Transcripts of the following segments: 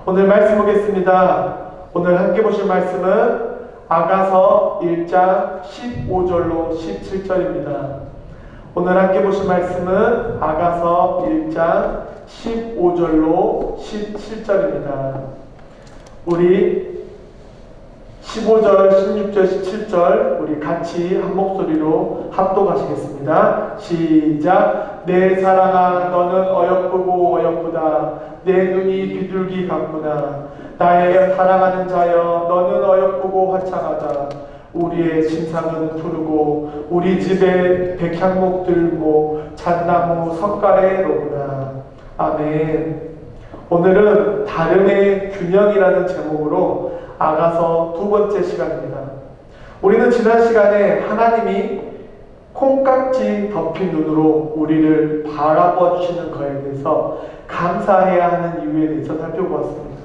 오늘 말씀 보겠습니다. 오늘 함께 보실 말씀은 아가서 1장 15절로 17절입니다. 오늘 함께 보실 말씀은 아가서 1장 15절로 17절입니다. 우리 15절, 16절, 17절 우리 같이 한 목소리로 합독하시겠습니다. 시작. 내 사랑아 너는 어여쁘고 어여쁘다. 내 눈이 비둘기 같구나. 나의 사랑하는 자여 너는 어여쁘고 화창하다. 우리의 침상은 푸르고 우리 집에 백향목 들고 잣나무 석가래로구나. 아멘. 오늘은 다름의 균형이라는 제목으로 아가서 두 번째 시간입니다. 우리는 지난 시간에 하나님이 콩깍지 덮인 눈으로 우리를 바라봐 주시는 것에 대해서 감사해야 하는 이유에 대해서 살펴보았습니다.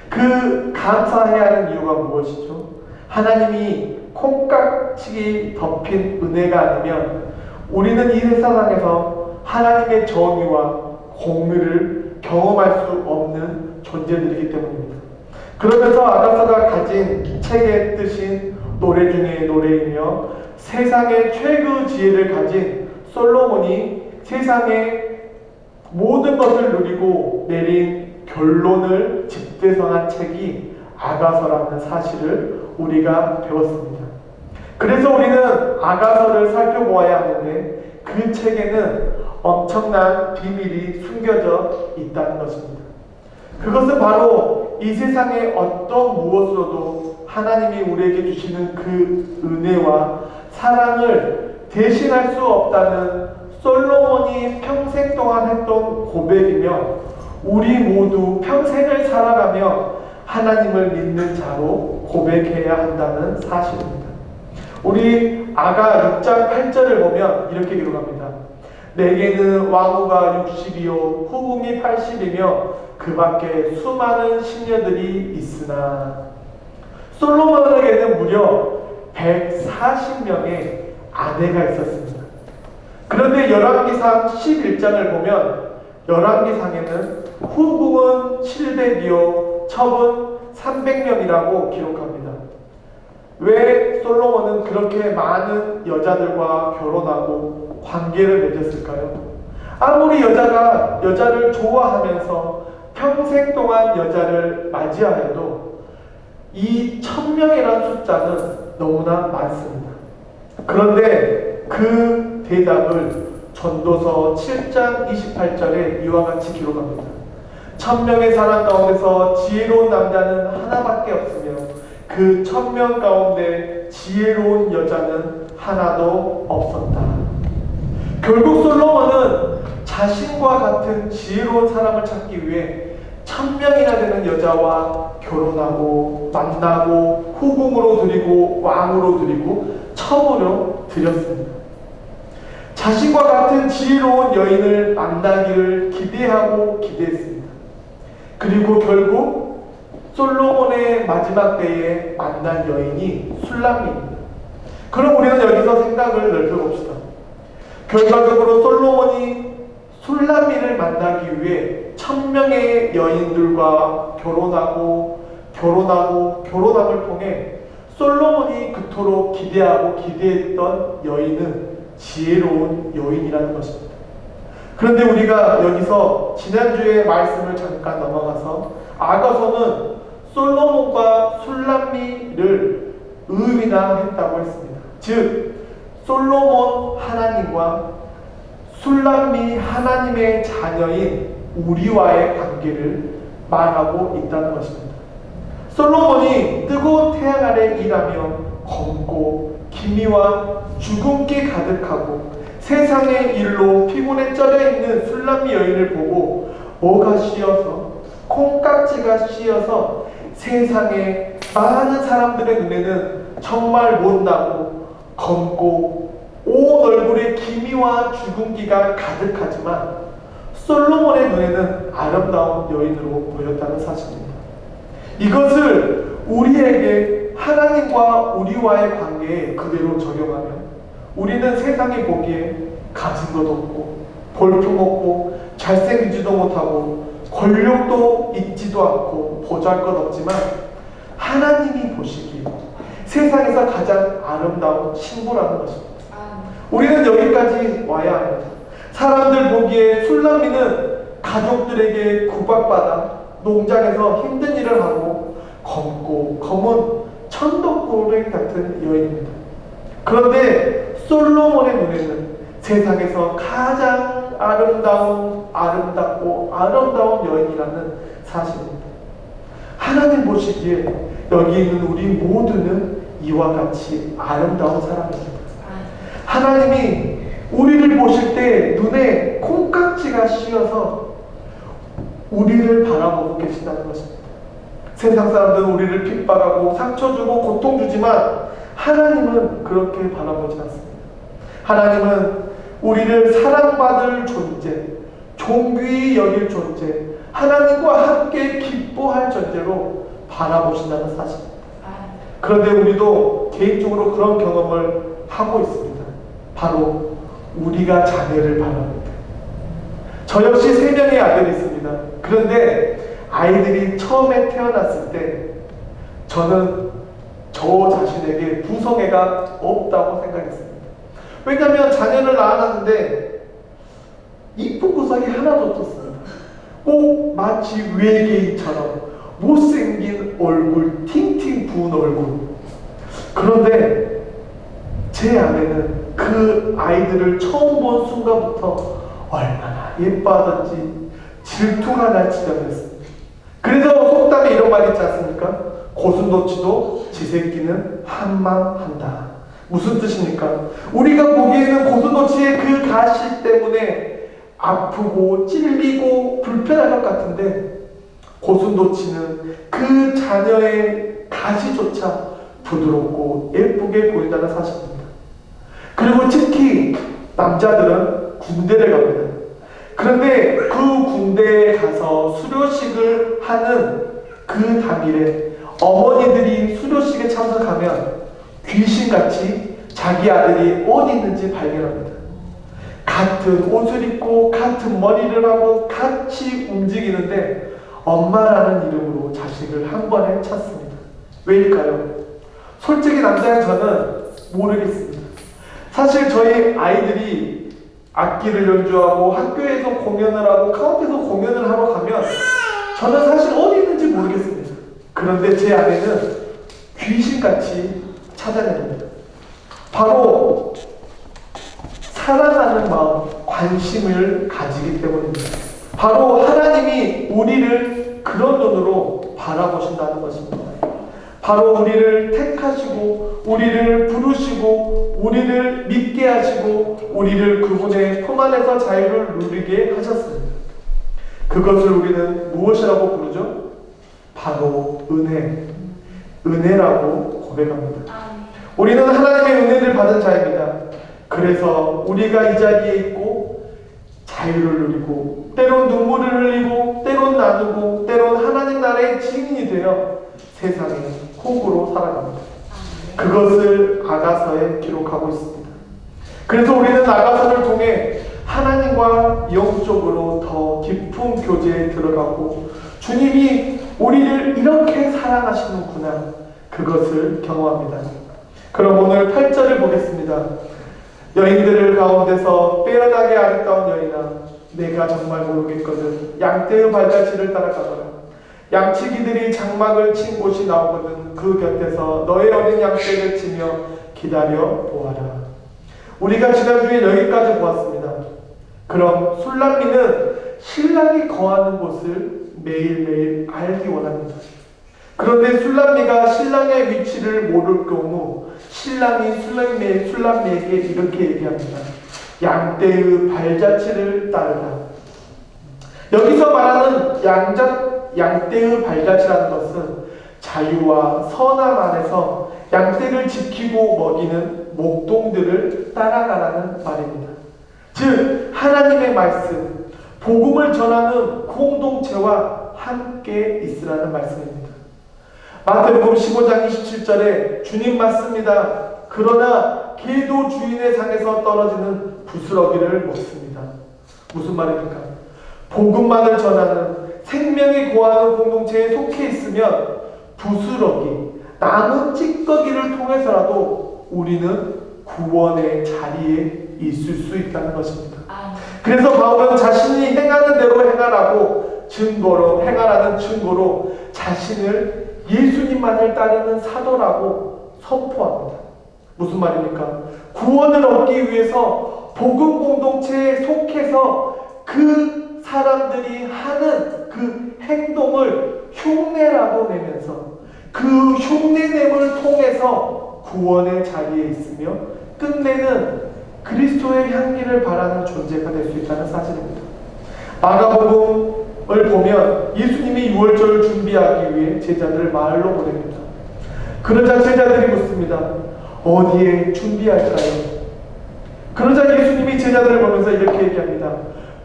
그 감사해야 하는 이유가 무엇이죠? 하나님이 콩깍지 덮인 은혜가 아니면 우리는 이 세상에서 하나님의 정의와 공의를 경험할 수 없는 존재들이기 때문입니다. 그러면서 아가서가 가진 책의 뜻인 노래 중에 노래이며 세상의 최고 지혜를 가진 솔로몬이 세상의 모든 것을 누리고 내린 결론을 집대성한 책이 아가서라는 사실을 우리가 배웠습니다. 그래서 우리는 아가서를 살펴보아야 하는데 그 책에는 엄청난 비밀이 숨겨져 있다는 것입니다. 그것은 바로 이 세상의 어떤 무엇으로도 하나님이 우리에게 주시는 그 은혜와 사랑을 대신할 수 없다는 솔로몬이 평생 동안 했던 고백이며 우리 모두 평생을 살아가며 하나님을 믿는 자로 고백해야 한다는 사실입니다. 우리 아가 6장 8절을 보면 이렇게 기록합니다. 내게는 왕후가 60이요 후궁이 80이며 그 밖에 수많은 시녀들이 있으나. 솔로몬에게는 무려 140명의 아내가 있었습니다. 그런데 열왕기상 11장을 보면 열왕기상에는 후궁은 700이요 첩은 300명이라고 기록합니다. 왜 솔로몬은 그렇게 많은 여자들과 결혼하고 관계를 맺었을까요? 아무리 여자가 여자를 좋아하면서 평생 동안 여자를 맞이하여도 이 1000명이라는 숫자는 너무나 많습니다. 그런데 그 대답을 전도서 7장 28절에 이와 같이 기록합니다. 1000명의 사람 가운데서 지혜로운 남자는 하나밖에 없으며 그 1000명 가운데 지혜로운 여자는 하나도 없었다. 결국 솔로몬은 자신과 같은 지혜로운 사람을 찾기 위해 1000명이나 되는 여자와 결혼하고 만나고 후궁으로 드리고 왕으로 드리고 첩으로 드렸습니다. 자신과 같은 지혜로운 여인을 만나기를 기대하고 기대했습니다. 그리고 결국 솔로몬의 마지막 때에 만난 여인이 술람미입니다. 그럼 우리는 여기서 생각을 넓혀봅시다. 결과적으로 솔로몬이 술람미를 만나기 위해 1000명의 여인들과 결혼함을 통해 솔로몬이 그토록 기대하고 기대했던 여인은 지혜로운 여인이라는 것입니다. 그런데 우리가 여기서 지난주에 말씀을 잠깐 넘어가서 아가서는 솔로몬과 술람미를 의인화했다고 했습니다. 즉 솔로몬 하나님과 술람미 하나님의 자녀인 우리와의 관계를 말하고 있다는 것입니다. 솔로몬이 뜨거운 태양 아래 일하며 검고 기미와 죽음기 가득하고 세상의 일로 피곤에 쩔어 있는 술람미 여인을 보고 뭐가 씌어서 콩깍지가 씌어서 세상의 많은 사람들의 눈에는 정말 못나고 검고 온 얼굴에 기미와 죽음기가 가득하지만 솔로몬의 눈에는 아름다운 여인으로 보였다는 사실입니다. 이것을 우리에게 하나님과 우리와의 관계에 그대로 적용하면 우리는 세상이 보기에 가진 것 없고 볼품 없고 잘생기지도 못하고 권력도 있지도 않고 보잘것없지만 하나님이 보시기에 세상에서 가장 아름다운 신부라는 것입니다. 우리는 여기까지 와야 합니다. 사람들 보기에 술람미는 가족들에게 구박받아 농장에서 힘든 일을 하고 검고 검은 천덕고랭 같은 여인입니다. 그런데 솔로몬의 눈에는 세상에서 가장 아름답고 아름다운 여인이라는 사실입니다. 하나님 보시기에 여기 있는 우리 모두는 이와 같이 아름다운 사람입니다. 하나님이 우리를 보실 때 눈에 콩깍지가 씌어서 우리를 바라보고 계신다는 것입니다. 세상 사람들은 우리를 핍박하고 상처 주고 고통 주지만 하나님은 그렇게 바라보지 않습니다. 하나님은 우리를 사랑받을 존재, 존귀히 여길 존재, 하나님과 함께 기뻐할 존재로 바라보신다는 사실입니다. 그런데 우리도 개인적으로 그런 경험을 하고 있습니다. 바로 우리가 자녀를 바랍니다. 저 역시 3명의 아들이 있습니다. 그런데 아이들이 처음에 태어났을 때 저는 저 자신에게 부성애가 없다고 생각했습니다. 왜냐하면 자녀를 낳았는데 이쁜 구석이 하나도 없었습니다. 꼭 마치 외계인처럼 못생긴 얼굴, 팅팅 부은 얼굴. 그런데 제 아내는 그 아이들을 처음 본 순간부터 얼마나 예뻐하던지 질투가 날 지경이었습니다. 그래서 속담에 이런 말이 있지 않습니까? 고슴도치도 지 새끼는 한망한다. 무슨 뜻입니까? 우리가 보기에는 고슴도치의 그 가시 때문에 아프고 찔리고 불편할 것 같은데 고슴도치는 그 자녀의 가시조차 부드럽고 예쁘게 보인다는 사실입니다. 그리고 특히 남자들은 군대를 갑니다. 그런데 그 군대에 가서 수료식을 하는 그 당일에 어머니들이 수료식에 참석하면 귀신같이 자기 아들이 어디 있는지 발견합니다. 같은 옷을 입고 같은 머리를 하고 같이 움직이는데 엄마라는 이름으로 자식을 한 번에 찾습니다. 왜일까요? 솔직히 남자인 저는 모르겠습니다. 사실 저희 아이들이 악기를 연주하고 학교에서 공연을 하고 카운트에서 공연을 하러 가면 저는 사실 어디 있는지 모르겠습니다. 그런데 제 아내는 귀신같이 찾아냅니다. 바로 사랑하는 마음, 관심을 가지기 때문입니다. 바로 하나님이 우리를 그런 눈으로 바라보신다는 것입니다. 바로 우리를 택하시고 우리를 부르시고 우리를 믿게 하시고 우리를 그분의 품 안에서 자유를 누리게 하셨습니다. 그것을 우리는 무엇이라고 부르죠? 바로 은혜라고 고백합니다. 우리는 하나님의 은혜를 받은 자입니다. 그래서 우리가 이 자리에 있고 자유를 누리고 때론 눈물을 흘리고 때론 나누고 때론 하나님 나라의 증인이 되어 세상에 호구로 살아갑니다. 그것을 아가서에 기록하고 있습니다. 그래서 우리는 아가서를 통해 하나님과 영적으로 더 깊은 교제에 들어가고 주님이 우리를 이렇게 사랑하시는구나 그것을 경험합니다. 그럼 오늘 8절을 보겠습니다. 여인들을 가운데서 빼어나게 아름다운 여인아 내가 정말 모르겠거든 양떼의 발자취를 따라가거라. 양치기들이 장막을 친 곳이 나오거든 그 곁에서 너의 어린 양떼를 치며 기다려 보아라. 우리가 지난주에 여기까지 보았습니다. 그럼 술람미는 신랑이 거하는 곳을 매일매일 알기 원합니다. 그런데 술람미가 신랑의 위치를 모를 경우 신랑이 술람미에게 이렇게 얘기합니다. 양떼의 발자취를 따르라. 여기서 말하는 양떼의 발자취라는 것은 자유와 선함 안에서 양떼를 지키고 먹이는 목동들을 따라가라는 말입니다. 즉 하나님의 말씀, 복음을 전하는 공동체와 함께 있으라는 말씀입니다. 마태복음 15장 27절에 주님 맞습니다. 그러나 개도 주인의 상에서 떨어지는 부스러기를 먹습니다. 무슨 말입니까? 복음만을 전하는 생명이 거하는 공동체에 속해 있으면 부스러기, 남은 찌꺼기를 통해서라도 우리는 구원의 자리에 있을 수 있다는 것입니다. 그래서 바울은 자신이 행하는 대로 행하라고 행하라는 증거로 자신을 예수님만을 따르는 사도라고 선포합니다. 무슨 말입니까? 구원을 얻기 위해서 복음 공동체에 속해서 그 사람들이 하는 그 행동을 흉내라도 내면서 그 흉내냄을 통해서 구원의 자리에 있으며 끝내는 그리스도의 향기를 바라는 존재가 될 수 있다는 사실입니다. 마가복음을 보면 예수님이 유월절을 준비하기 위해 제자들을 마을로 보냅니다. 그러자 제자들이 묻습니다. 어디에 준비할까요? 그러자 예수님이 제자들을 보면서 이렇게 얘기합니다.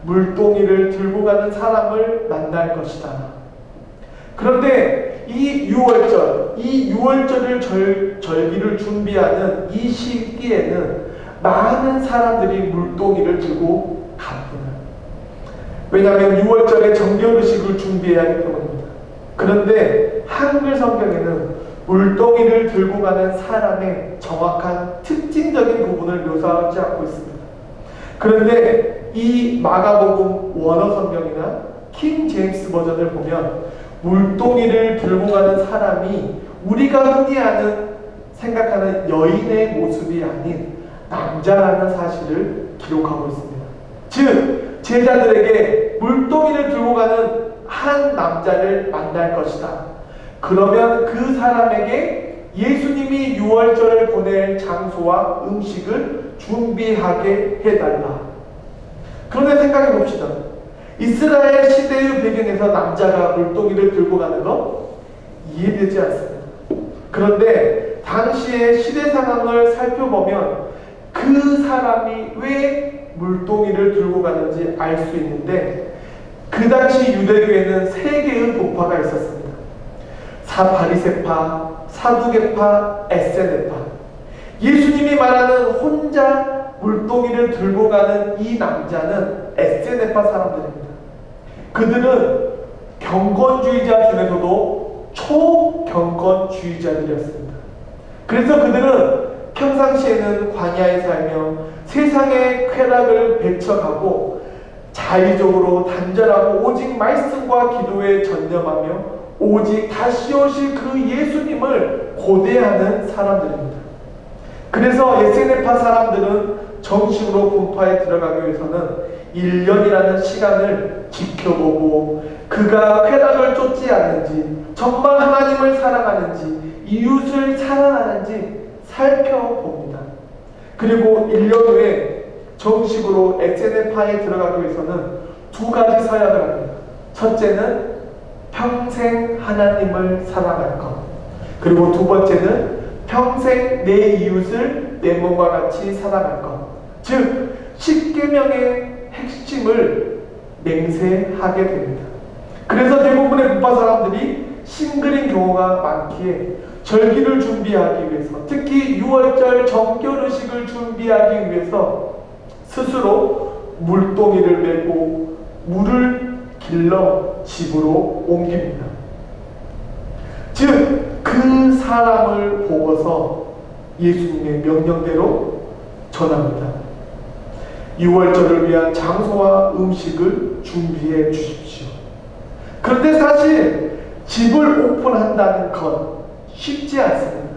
물동이를 들고 가는 사람을 만날 것이다. 그런데 이 유월절을 절기를 준비하는 이 시기에는 많은 사람들이 물동이를 들고 갑니다. 왜냐하면 유월절에 정결의식을 준비해야 하기 때문입니다. 그런데 한글 성경에는 물동이를 들고 가는 사람의 정확한 특징적인 부분을 묘사하지 않고 있습니다. 그런데 이 마가복음 원어 성경이나 킹 제임스 버전을 보면 물동이를 들고 가는 사람이 우리가 흔히 생각하는 여인의 모습이 아닌 남자라는 사실을 기록하고 있습니다. 즉 제자들에게 물동이를 들고 가는 한 남자를 만날 것이다. 그러면 그 사람에게 예수님이 유월절을 보낼 장소와 음식을 준비하게 해달라. 그런데 생각해 봅시다. 이스라엘 시대의 배경에서 남자가 물동이를 들고 가는 거 이해되지 않습니다. 그런데 당시의 시대 상황을 살펴보면 그 사람이 왜 물동이를 들고 가는지 알 수 있는데 그 당시 유대교에는 세 개의 부파가 있었습니다. 바리새파, 사두개파, 에세네파. 예수님이 말하는 혼자 물동이를 들고 가는 이 남자는 에세네파 사람들입니다. 그들은 경건주의자 중에서도 초경건주의자들이었습니다. 그래서 그들은 평상시에는 광야에 살며 세상의 쾌락을 배척하고 자의적으로 단절하고 오직 말씀과 기도에 전념하며 오직 다시 오실 그 예수님을 고대하는 사람들입니다. 그래서 에세네파 사람들은 정식으로 분파에 들어가기 위해서는 1년이라는 시간을 지켜보고 그가 쾌락을 쫓지 않는지 정말 하나님을 사랑하는지 이웃을 사랑하는지 살펴봅니다. 그리고 1년 후에 정식으로 에세네파에 들어가기 위해서는 두 가지 서약을 합니다. 첫째는 평생 하나님을 사랑할 것. 그리고 두 번째는 평생 내 이웃을 내 몸과 같이 사랑할 것. 즉 10계명의 핵심을 맹세하게 됩니다. 그래서 대부분의 분파 사람들이 싱글인 경우가 많기에 절기를 준비하기 위해서 특히 유월절 정결의식을 준비하기 위해서 스스로 물동이를 메고 물을 길러 집으로 옮깁니다. 즉 그 사람을 보고서 예수님의 명령대로 전합니다. 유월절을 위한 장소와 음식을 준비해 주십시오. 그런데 사실 집을 오픈한다는 건 쉽지 않습니다.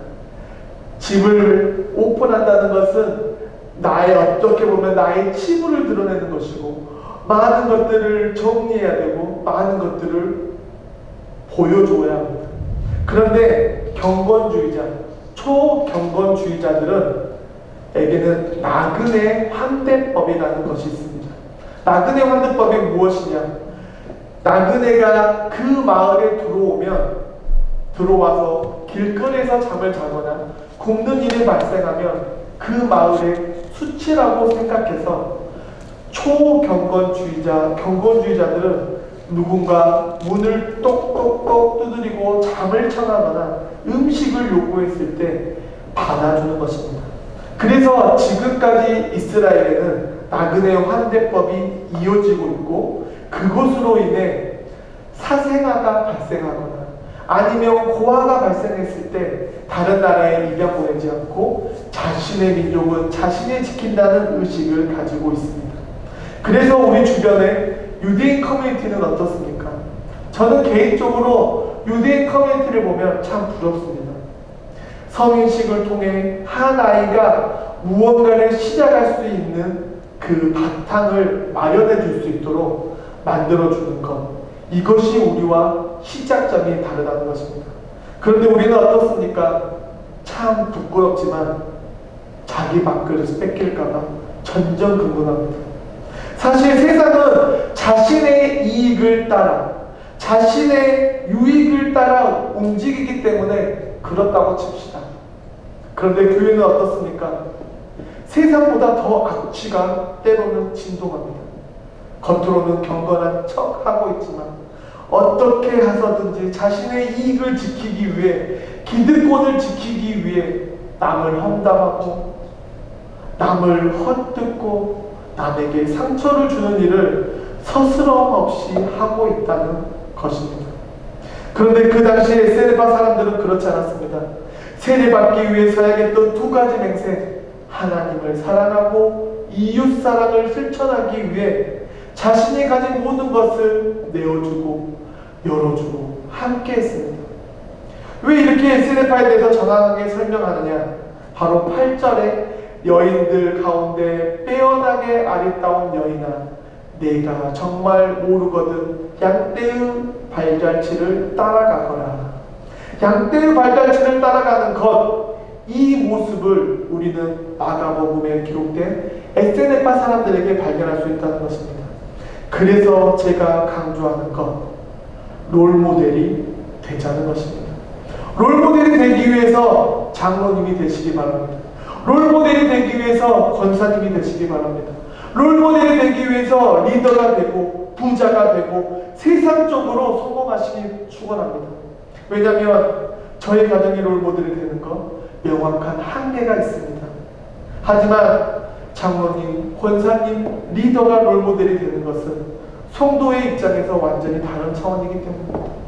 집을 오픈한다는 것은 어떻게 보면 나의 치부를 드러내는 것이고 많은 것들을 정리해야 되고 많은 것들을 보여줘야 합니다. 그런데 초경건주의자들에게는 나그네 환대법이라는 것이 있습니다. 나그네 환대법이 무엇이냐? 나그네가 그 마을에 들어와서 길거리에서 잠을 자거나 굶는 일이 발생하면 그 마을의 수치라고 생각해서 경건주의자들은 누군가 문을 똑똑똑 두드리고 잠을 청하거나 음식을 요구했을 때 받아주는 것입니다. 그래서 지금까지 이스라엘에는 나그네 환대법이 이어지고 있고 그것으로 인해 사생아가 발생하거나 아니면 고아가 발생했을 때 다른 나라에 입양 보내지 않고 자신의 민족은 자신이 지킨다는 의식을 가지고 있습니다. 그래서 우리 주변에 유대인 커뮤니티는 어떻습니까? 저는 개인적으로 유대인 커뮤니티를 보면 참 부럽습니다. 성인식을 통해 한 아이가 무언가를 시작할 수 있는 그 바탕을 마련해 줄 수 있도록 만들어주는 것, 이것이 우리와 시작점이 다르다는 것입니다. 그런데 우리는 어떻습니까? 참 부끄럽지만 자기 밥그릇 뺏길까봐 전전긍긍합니다. 사실 세상은 자신의 이익을 따라, 자신의 유익을 따라 움직이기 때문에 그렇다고 칩시다. 그런데 교회는 어떻습니까? 세상보다 더 악취가 때로는 진동합니다. 겉으로는 경건한 척 하고 있지만 어떻게 해서든지 자신의 이익을 지키기 위해, 기득권을 지키기 위해 남을 험담하고 남을 헛듣고 남에게 상처를 주는 일을 서스럼 없이 하고 있다는 것입니다. 그런데 그 당시에 세례받은 사람들은 그렇지 않았습니다. 세례받기 위해 서야겠던 두 가지 맹세, 하나님을 사랑하고 이웃 사랑을 실천하기 위해 자신이 가진 모든 것을 내어주고 열어주고 함께 했습니다. 왜 이렇게 세례파에 대해서 정확하게 설명하느냐? 바로 8절에 여인들 가운데 빼어나게 아리따운 여인아, 내가 정말 모르거든 양떼의 발자취를 따라가거라. 양떼의 발자취를 따라가는 것, 이 모습을 우리는 마가복음에 기록된 에세네파 사람들에게 발견할 수 있다는 것입니다. 그래서 제가 강조하는 것, 롤모델이 되자는 것입니다. 롤모델이 되기 위해서 장로님이 되시기 바랍니다. 롤모델이 되기 위해서 권사님이 되시기 바랍니다. 롤모델이 되기 위해서 리더가 되고 부자가 되고 세상적으로 성공하시기 축원합니다. 왜냐하면 저희 가정이 롤모델이 되는 것 명확한 한계가 있습니다. 하지만 장로님, 권사님, 리더가 롤모델이 되는 것은 성도의 입장에서 완전히 다른 차원이기 때문입니다.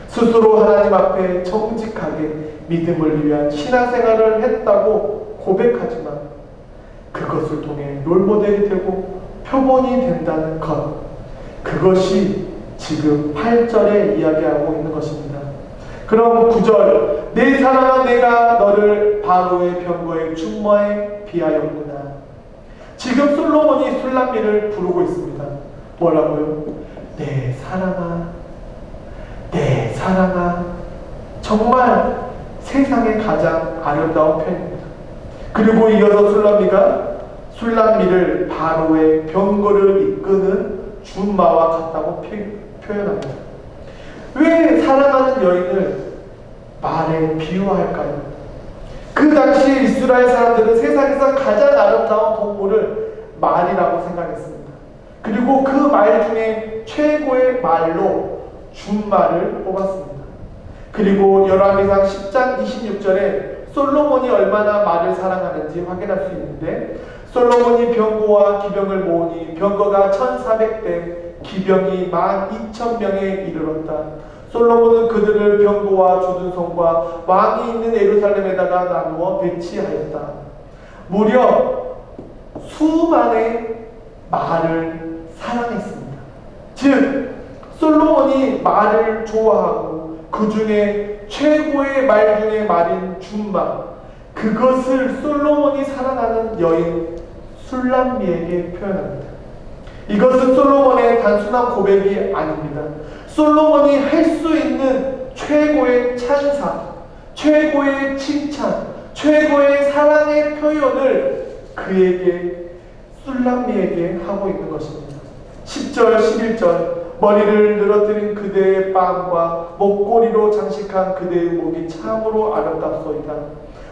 스스로 하나님 앞에 정직하게 믿음을 위한 신앙생활을 했다고 고백하지만 그것을 통해 롤모델이 되고 표본이 된다는 것, 그것이 지금 8절에 이야기하고 있는 것입니다. 그럼 9절, 내 사랑아 내가 너를 바로의 병거의 충모에 비하였구나. 지금 솔로몬이 술람미를 부르고 있습니다. 뭐라고요? 내 사랑아, 내 사랑아. 정말 세상의 가장 아름다운 표현입니다. 그리고 이어서 술람미를 바로의 병거를 이끄는 준마와 같다고 표현합니다. 왜 사랑하는 여인을 말에 비유할까요? 그 당시 이스라엘 사람들은 세상에서 가장 아름다운 동물을 말이라고 생각했습니다. 그리고 그 말 중에 최고의 말로 준말을 뽑았습니다. 그리고 열왕기상 10장 26절에 솔로몬이 얼마나 말을 사랑하는지 확인할 수 있는데, 솔로몬이 병거와 기병을 모으니 병거가 1400대, 기병이 12,000명에 이르렀다. 솔로몬은 그들을 병거와 주둔성과 왕이 있는 예루살렘에다가 나누어 배치하였다. 무려 수만의 말을 사랑했습니다. 즉 솔로몬이 말을 좋아하고 그 중에 최고의 말 중에 말인 준마, 그것을 솔로몬이 사랑하는 여인 술람미에게 표현합니다. 이것은 솔로몬의 단순한 고백이 아닙니다. 솔로몬이 할 수 있는 최고의 찬사, 최고의 칭찬, 최고의 사랑의 표현을 그에게, 술람미에게 하고 있는 것입니다. 10절, 11절, 머리를 늘어뜨린 그대의 뺨과 목걸이로 장식한 그대의 목이 참으로 아름답소이다.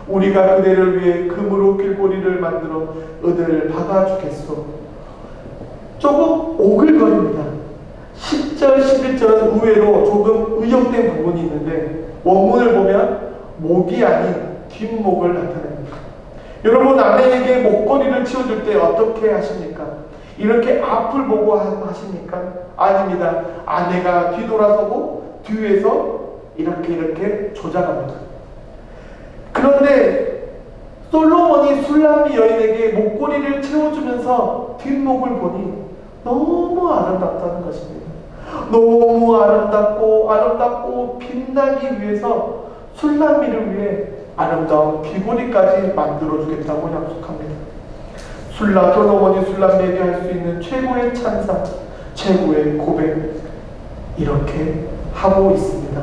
우리가 그대를 위해 금으로 길고리를 만들어 의들을 박아주겠소. 조금 오글거립니다. 10절, 11절은 의외로 조금 의역된 부분이 있는데 원문을 보면 목이 아닌 뒷목을 나타냅니다. 여러분, 아내에게 목걸이를 치워줄 때 어떻게 하십니까? 이렇게 앞을 보고 하십니까? 아닙니다. 아내가 뒤돌아서고 뒤에서 이렇게 조작합니다. 그런데 솔로몬이 술람미 여인에게 목걸이를 채워주면서 뒷목을 보니 너무 아름답다는 것입니다. 너무 아름답고 빛나기 위해서 술람미를 위해 아름다운 귀걸이까지 만들어주겠다고 약속합니다. 솔로몬이 술람미에게 할 수 있는 최고의 찬사, 최고의 고백, 이렇게 하고 있습니다.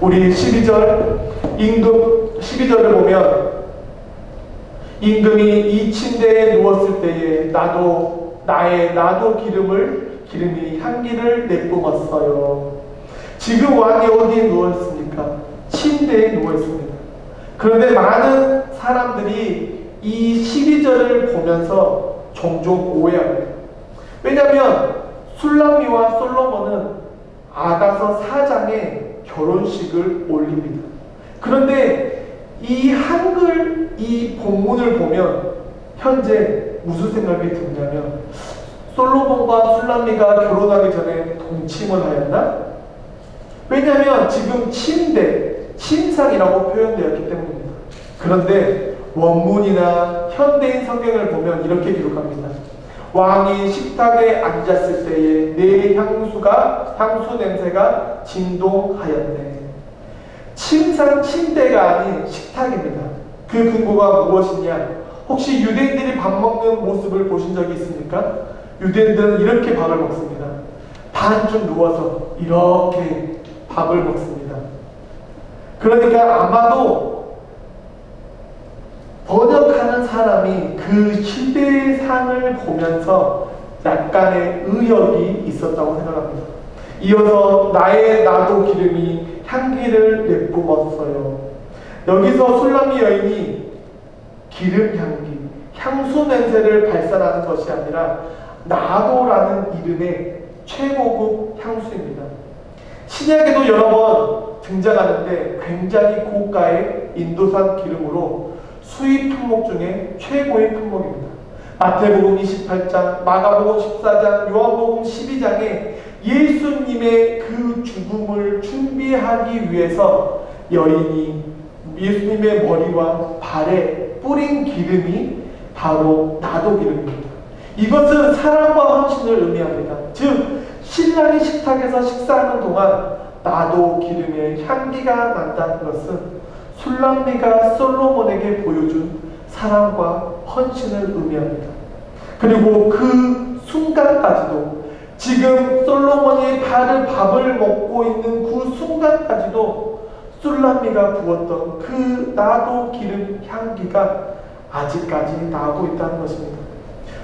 우리 12절을 보면 임금이 이 침대에 누웠을 때에 나도 기름이 향기를 내뿜었어요. 지금 왕이 어디에 누워있습니까? 침대에 누워있습니다. 그런데 많은 사람들이 이 12절을 보면서 종종 오해합니다. 왜냐하면 술람미와 솔로몬은 아가서 4장에 결혼식을 올립니다. 그런데 이 한글 이 본문을 보면 현재 무슨 생각이 드냐면 솔로몬과 술람미가 결혼하기 전에 동침을 하였나? 왜냐하면 지금 침상이라고 표현되었기 때문입니다. 그런데 원문이나 현대인 성경을 보면 이렇게 기록합니다. 왕이 식탁에 앉았을 때에 내 향수 냄새가 진동하였네. 침대가 아닌 식탁입니다. 그 근거가 무엇이냐? 혹시 유대인들이 밥 먹는 모습을 보신 적이 있습니까? 유대인들은 이렇게 밥을 먹습니다. 반쯤 누워서 이렇게 밥을 먹습니다. 그러니까 아마도 번역하는 사람이 그 시대상을 보면서 약간의 의역이 있었다고 생각합니다. 이어서 나도 기름이 향기를 내뿜었어요. 여기서 술람미 여인이 기름 향기, 향수 냄새를 발산하는 것이 아니라 나도라는 이름의 최고급 향수입니다. 신약에도 여러 번 등장하는데 굉장히 고가의 인도산 기름으로 수입 품목 중에 최고의 품목입니다. 마태복음 28장, 마가복음 14장, 요한복음 12장에 예수님의 그 죽음을 준비하기 위해서 여인이 예수님의 머리와 발에 뿌린 기름이 바로 나도 기름입니다. 이것은 사랑과 헌신을 의미합니다. 즉 신랑이 식탁에서 식사하는 동안 나도 기름의 향기가 난다는 것은 술람미가 솔로몬에게 보여준 사랑과 헌신을 의미합니다. 그리고 그 순간까지도 지금 솔로몬이 밥을 먹고 있는 그 순간까지도 술람미가 부었던 그 나도 기름 향기가 아직까지 나고 있다는 것입니다.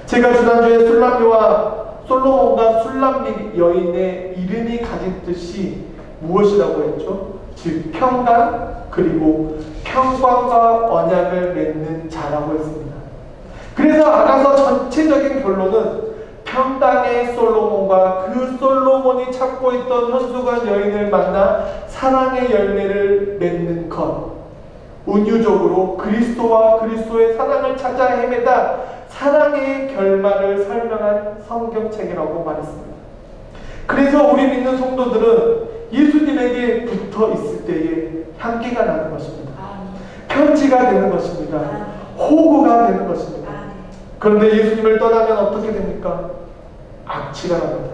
제가 지난주에 솔로몬과 술람미 여인의 이름이 가진 뜻이 무엇이라고 했죠? 즉 평강, 그리고 평강과 언약을 맺는 자라고 했습니다. 그래서 아가서 전체적인 결론은 평강의 솔로몬과 그 솔로몬이 찾고 있던 현수관 여인을 만나 사랑의 열매를 맺는 것, 운유적으로 그리스도와 그리스도의 사랑을 찾아 헤매다 사랑의 결말을 설명한 성경책이라고 말했습니다. 그래서 우리 믿는 성도들은 예수님에게 붙어 있을 때에 향기가 나는 것입니다. 편지가 되는 것입니다. 호구가 되는 것입니다. 그런데 예수님을 떠나면 어떻게 됩니까? 악취가 납니다.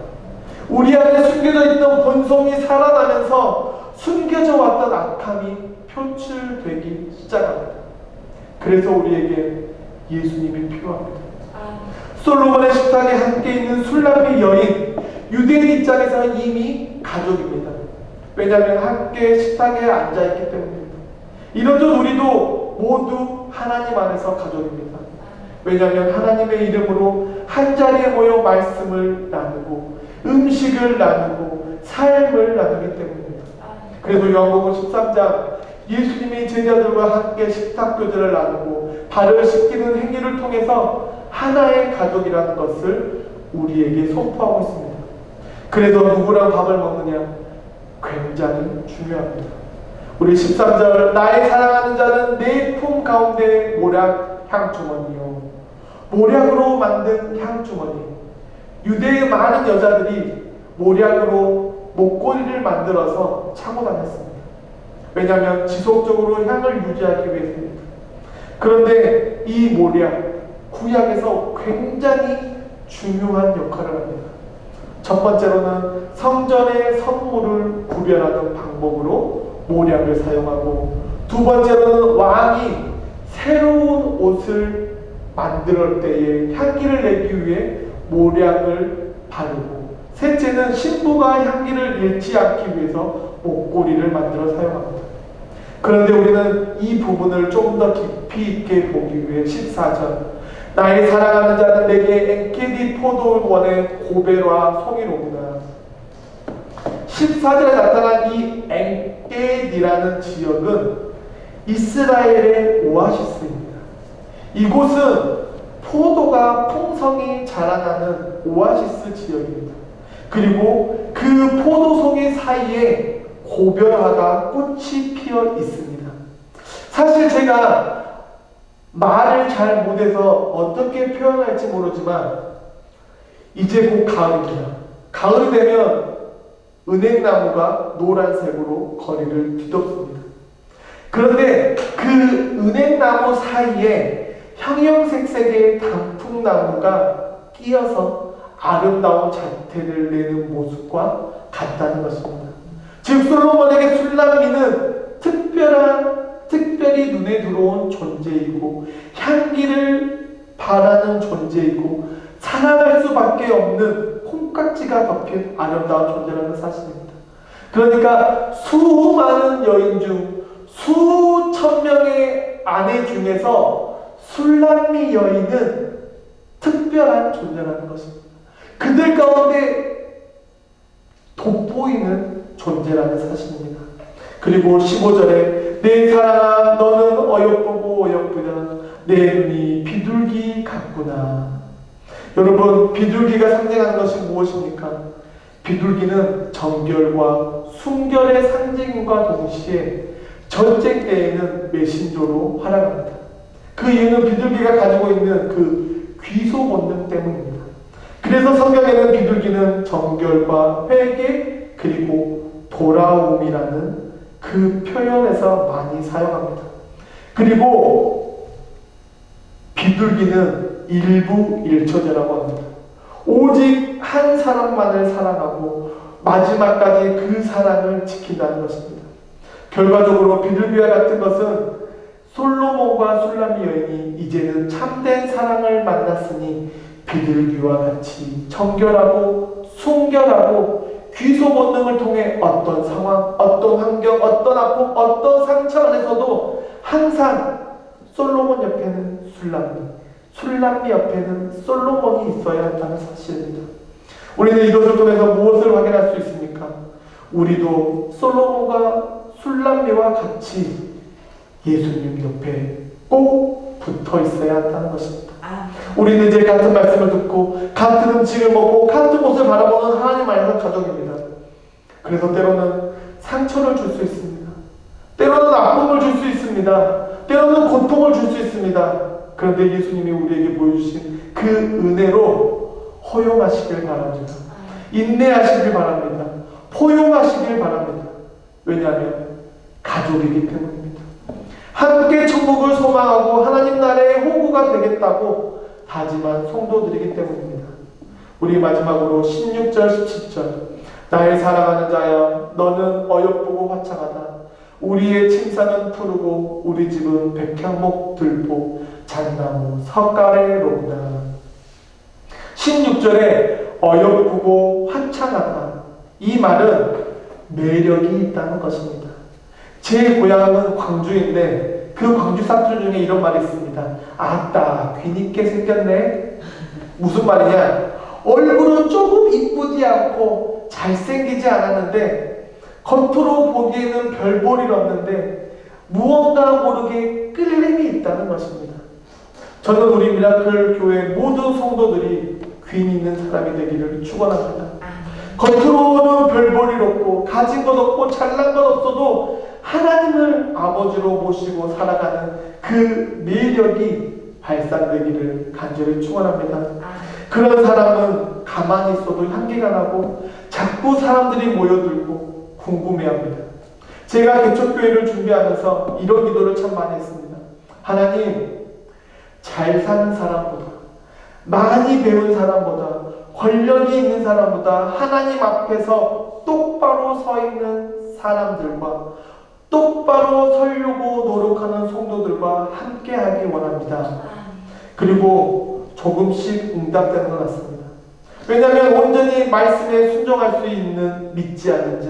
우리 안에 숨겨져 있던 본성이 살아나면서 숨겨져 왔던 악함이 표출되기 시작합니다. 그래서 우리에게 예수님이 필요합니다. 솔로몬의 식탁에 함께 있는 술람미 여인, 유대인 입장에서는 이미 가족입니다. 왜냐하면 함께 식탁에 앉아있기 때문입니다. 이렇듯 우리도 모두 하나님 안에서 가족입니다. 왜냐하면 하나님의 이름으로 한자리에 모여 말씀을 나누고 음식을 나누고 삶을 나누기 때문입니다. 그래서 요한복음 13장 예수님이 제자들과 함께 식탁교제를 나누고 발을 씻기는 행위를 통해서 하나의 가족이라는 것을 우리에게 선포하고 있습니다. 그래서 누구랑 밥을 먹느냐? 굉장히 중요합니다. 우리 13절 나의 사랑하는 자는 내 품 가운데 모략 향주머니요. 모략으로 만든 향주머니. 유대의 많은 여자들이 모략으로 목걸이를 만들어서 차고 다녔습니다. 왜냐하면 지속적으로 향을 유지하기 위해서입니다. 그런데 이 모략, 구약에서 굉장히 중요한 역할을 합니다. 첫 번째로는 성전의 성물을 구별하는 방법으로 모략을 사용하고, 두 번째로는 왕이 새로운 옷을 만들 때에 향기를 내기 위해 모략을 바르고, 셋째는 신부가 향기를 잃지 않기 위해서 목걸이를 만들어 사용합니다. 그런데 우리는 이 부분을 조금 더 깊이 있게 보기 위해 14절, 나의 사랑하는 자는 내게 엔게디 포도원의 고베와 송이로구나. 14절에 나타난 이 엔게디라는 지역은 이스라엘의 오아시스입니다. 이곳은 포도가 풍성히 자라나는 오아시스 지역입니다. 그리고 그 포도송이 사이에 고별화가 꽃이 피어 있습니다. 사실 제가 말을 잘 못해서 어떻게 표현할지 모르지만 이제 곧 가을입니다. 가을이 되면 은행나무가 노란색으로 거리를 뒤덮습니다. 그런데 그 은행나무 사이에 형형색색의 단풍나무가 끼어서 아름다운 자태를 내는 모습과 같다는 것입니다. 즉 솔로몬에게 술람미는 특별히 눈에 들어온 존재이고 향기를 바라는 존재이고 사랑할 수밖에 없는 콩깍지가 덮인 아름다운 존재라는 사실입니다. 그러니까 수많은 여인 중 수천 명의 아내 중에서 술람미 여인은 특별한 존재라는 것입니다. 그들 가운데 돋보이는 존재라는 사실입니다. 그리고 15절에 내 사랑아 너는 어여쁘고 어여쁘다 내 눈이 비둘기 같구나. 여러분, 비둘기가 상징하는 것이 무엇입니까? 비둘기는 정결과 순결의 상징과 동시에 전쟁 때에는 메신저로 활약합니다. 그 이유는 비둘기가 가지고 있는 그 귀소 본능 때문입니다. 그래서 성경에는 비둘기는 정결과 회개 그리고 돌아옴이라는 그 표현에서 많이 사용합니다. 그리고 비둘기는 일부일처제라고 합니다. 오직 한 사람만을 사랑하고 마지막까지 그 사랑을 지킨다는 것입니다. 결과적으로 비둘기와 같은 것은 솔로몬과 술람미 여인이 이제는 참된 사랑을 만났으니 비둘기와 같이 정결하고 순결하고 귀소 본능을 통해 어떤 상황, 어떤 환경, 어떤 아픔, 어떤 상처 안에서도 항상 솔로몬 옆에는 술람미, 술람미 옆에는 솔로몬이 있어야 한다는 사실입니다. 우리는 이것을 통해서 무엇을 확인할 수 있습니까? 우리도 솔로몬과 술람미와 같이 예수님 옆에 꼭 붙어 있어야 한다는 것입니다. 우리는 이제 같은 말씀을 듣고 같은 음식을 먹고 같은 곳을 바라보는 하나님 안에서 가족입니다. 그래서 때로는 상처를 줄 수 있습니다. 때로는 아픔을 줄 수 있습니다. 때로는 고통을 줄 수 있습니다. 그런데 예수님이 우리에게 보여주신 그 은혜로 허용하시길 바랍니다. 인내하시길 바랍니다. 포용하시길 바랍니다. 왜냐하면 가족이기 때문입니다. 함께 천국을 소망하고 하나님 나라의 호구가 되겠다고 다짐한 성도들이기 때문입니다. 우리 마지막으로 16절 17절 나의 사랑하는 자야 너는 어여쁘고 화창하다. 우리의 침상은 푸르고 우리 집은 백향목 들보 잣나무 석가래로구나. 16절에 어여쁘고 화창하다. 이 말은 매력이 있다는 것입니다. 제 고향은 광주인데 그 광주 사투리 중에 이런 말이 있습니다. 아따 귀있게 생겼네. 무슨 말이냐? 얼굴은 조금 이쁘지 않고 잘생기지 않았는데 겉으로 보기에는 별 볼일 없는데 무언가 모르게 끌림이 있다는 것입니다. 저는 우리 미라클 교회 모든 성도들이 귀인 있는 사람이 되기를 축원합니다. 겉으로는 별 볼일 없고 가진 것 없고 잘난 것 없어도 하나님을 아버지로 모시고 살아가는 그 매력이 발산되기를 간절히 축원합니다. 그런 사람은 가만히 있어도 향기가 나고 자꾸 사람들이 모여들고 궁금해합니다. 제가 개척교회를 준비하면서 이런 기도를 참 많이 했습니다. 하나님, 잘 사는 사람보다, 많이 배운 사람보다, 권력이 있는 사람보다 하나님 앞에서 똑바로 서 있는 사람들과 똑바로 서려고 노력하는 성도들과 함께하기 원합니다. 그리고 조금씩 응답되는 것 같습니다. 왜냐하면 온전히 말씀에 순종할 수 있는 믿지 않는 자,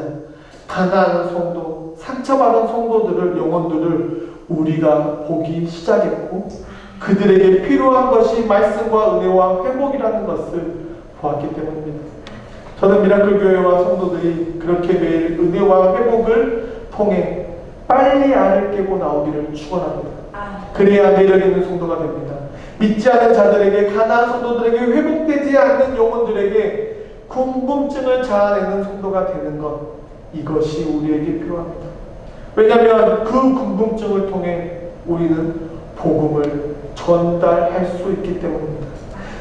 가난한 성도, 상처받은 성도들을, 영혼들을 우리가 보기 시작했고 그들에게 필요한 것이 말씀과 은혜와 회복이라는 것을 보았기 때문입니다. 저는 미라클 교회와 성도들이 그렇게 매일 은혜와 회복을 통해 빨리 알을 깨고 나오기를 축원합니다. 그래야 매력 있는 성도가 됩니다. 믿지 않는 자들에게, 가난한 성도들에게, 회복되지 않는 영혼들에게 궁금증을 자아내는 성도가 되는 것, 이것이 우리에게 필요합니다. 왜냐하면 그 궁금증을 통해 우리는 복음을 전달할 수 있기 때문입니다.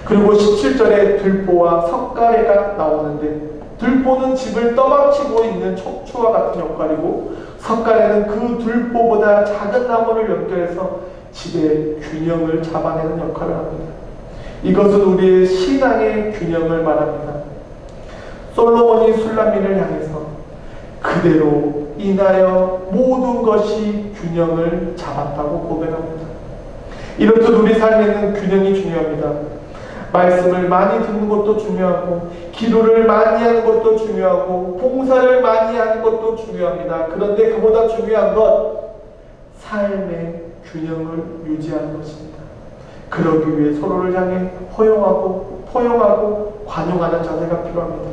그리고 17절에 들보와 석가래가 나오는데, 들보는 집을 떠받치고 있는 척추와 같은 역할이고 석가래는 그 들보보다 작은 나무를 연결해서 집의 균형을 잡아내는 역할을 합니다. 이것은 우리의 신앙의 균형을 말합니다. 솔로몬이 술람미를 향해서 그대로 인하여 모든 것이 균형을 잡았다고 고백합니다. 이렇듯 우리 삶에는 균형이 중요합니다. 말씀을 많이 듣는 것도 중요하고, 기도를 많이 하는 것도 중요하고, 봉사를 많이 하는 것도 중요합니다. 그런데 그보다 중요한 것, 삶의 균형을 유지하는 것입니다. 그러기 위해 서로를 향해 허용하고 포용하고 관용하는 자세가 필요합니다.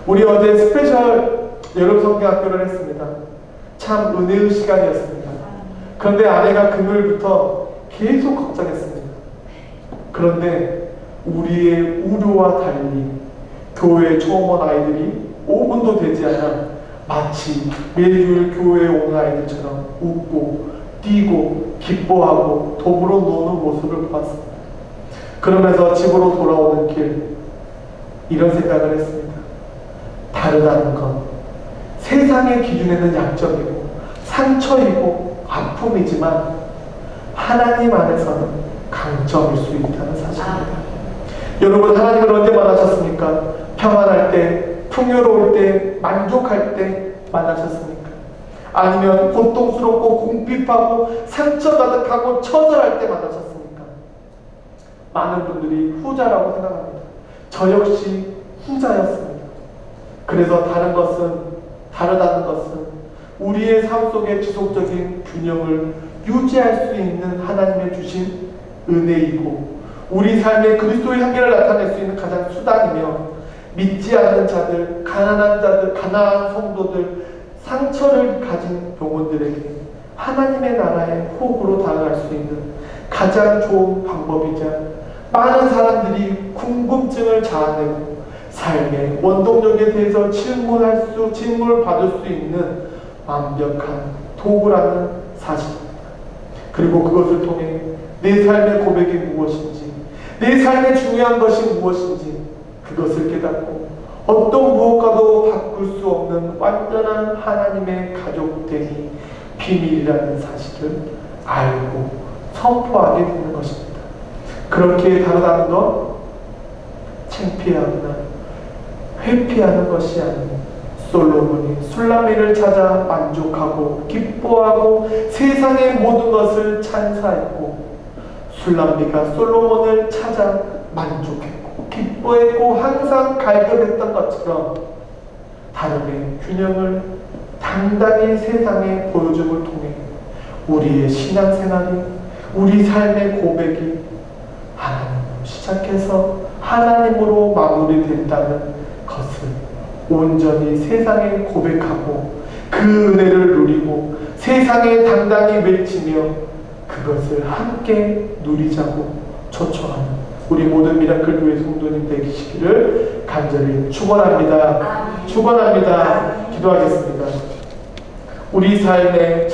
우리 어제 스페셜 여름 성경학교를 했습니다. 참 은혜의 시간이었습니다. 그런데 아내가 금요일부터 계속 걱정했습니다. 그런데 우리의 우려와 달리 교회에 처음 온 아이들이 5분도 되지 않아 마치 매주일 교회에 온 아이들처럼 웃고 뛰고 기뻐하고 더불어 노는 모습을 보았습니다. 그러면서 집으로 돌아오는 길 이런 생각을 했습니다. 다르다는 건 세상의 기준에는 약점이고 상처이고 아픔이지만 하나님 안에서는 강점일 수 있다는 사실입니다. 여러분, 하나님을 언제 만나셨습니까? 평안할 때, 풍요로울 때, 만족할 때 만나셨습니까? 아니면 고통스럽고 궁핍하고 상처 가득하고 처절할 때 만나셨습니까? 많은 분들이 후자라고 생각합니다. 저 역시 후자였습니다. 그래서 다르다는 것은 우리의 삶 속에 지속적인 균형을 유지할 수 있는 하나님의 주신 은혜이고, 우리 삶에 그리스도의 향기를 나타낼 수 있는 가장 수단이며, 믿지 않는 자들, 가난한 자들, 가난한 성도들, 상처를 가진 영혼들에게 하나님의 나라의 호흡으로 다가갈 수 있는 가장 좋은 방법이자, 많은 사람들이 궁금증을 자아내고 삶의 원동력에 대해서 질문을 받을 수 있는 완벽한 도구라는 사실입니다. 그리고 그것을 통해 내 삶의 고백이 무엇인지, 내 삶에 중요한 것이 무엇인지 그것을 깨닫고 어떤 무엇과도 바꿀 수 없는 완전한 하나님의 가족됨이 비밀이라는 사실을 알고 선포하게 되는 것입니다. 그렇게 다르다는 것, 창피하거나 회피하는 것이 아닌 솔로몬이 술람미를 찾아 만족하고 기뻐하고 세상의 모든 것을 찬사했고, 술람미가 솔로몬을 찾아 만족했고 기뻐했고 항상 갈급했던 것처럼 다름의 균형을 당당히 세상에 보여줌을 통해 우리의 신앙생활이, 우리 삶의 고백이 하나님으로 시작해서 하나님으로 마무리된다는 것을 온전히 세상에 고백하고 그 은혜를 누리고 세상에 당당히 외치며 그것을 함께 누리자고 초청하는 우리 모든 미라클 교회 성도님 되시기를 간절히 축원합니다. 축원합니다. 기도하겠습니다. 우리 삶의 처음